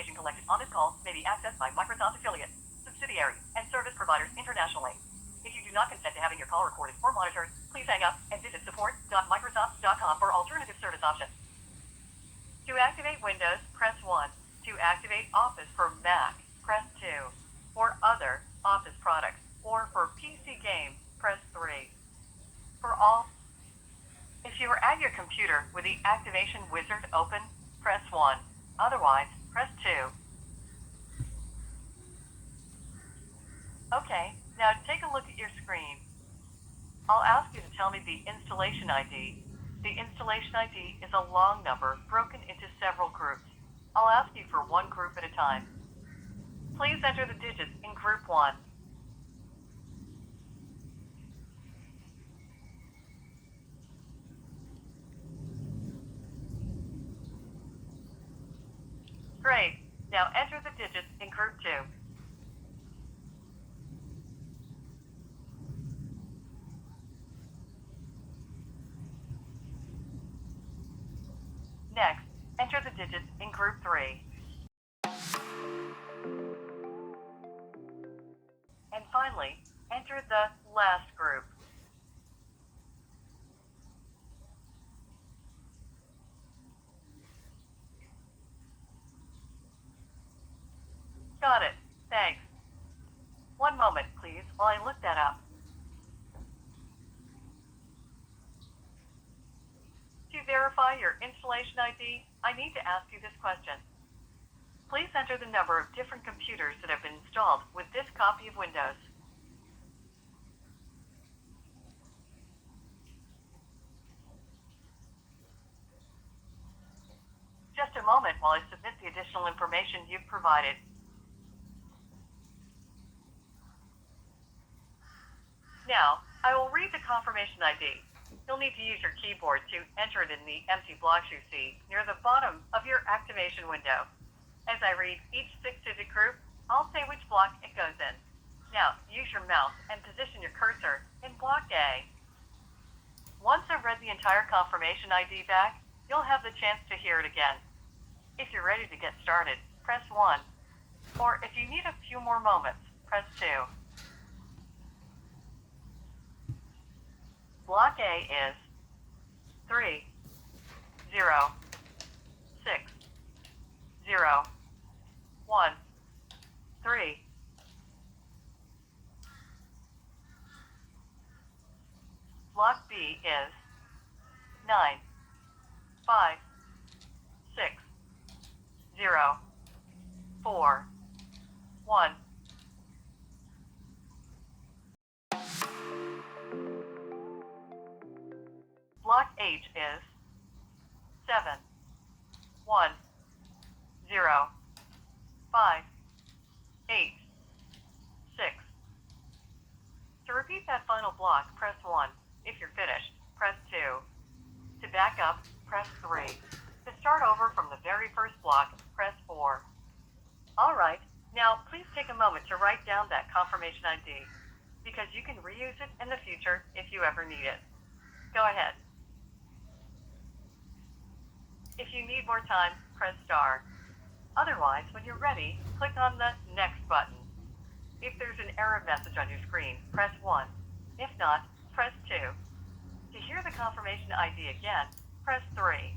information collected on this call may be accessed by Microsoft affiliates, subsidiaries, and service providers internationally. If you do not consent to having your call recorded or monitored, please hang up and visit support.microsoft.com for alternative service options. To activate Windows, press 1. To activate Office for Mac, press 2. For other Office products or for PC games, press 3. For all, if you are at your computer with the activation wizard open, press 1. Otherwise, press 2. Okay, now take a look at your screen. I'll ask you to tell me the installation ID. The installation ID is a long number broken into several groups. I'll ask you for one group at a time. Please enter the digits in group 1. Great. Now enter the digits in group 2. Next, enter the digits in group 3. And finally, enter the last group. Got it. Thanks. One moment, please, while I look that up. To verify your installation ID, I need to ask you this question. Please enter the number of different computers that have been installed with this copy of Windows. Just a moment while I submit the additional information you've provided. Now, I will read the confirmation ID. You'll need to use your keyboard to enter it in the empty blocks you see near the bottom of your activation window. As I read each 6-digit group, I'll say which block it goes in. Now, use your mouse and position your cursor in block A. Once I've read the entire confirmation ID back, you'll have the chance to hear it again. If you're ready to get started, press 1. Or if you need a few more moments, press 2. Block A is 3, 0, 6, 0, 1, 3. Block B is 9, 5, 6, 0, 4, 1. Block H is 7, 1, 0, 5, 8, 6. To repeat that final block, press 1. If you're finished, press 2. To back up, press 3. To start over from the very first block, press 4. All right, now please take a moment to write down that confirmation ID, because you can reuse it in the future if you ever need it. Go ahead. If you need more time, press star. Otherwise, when you're ready, click on the Next button. If there's an error message on your screen, press 1. If not, press 2. To hear the confirmation ID again, press 3.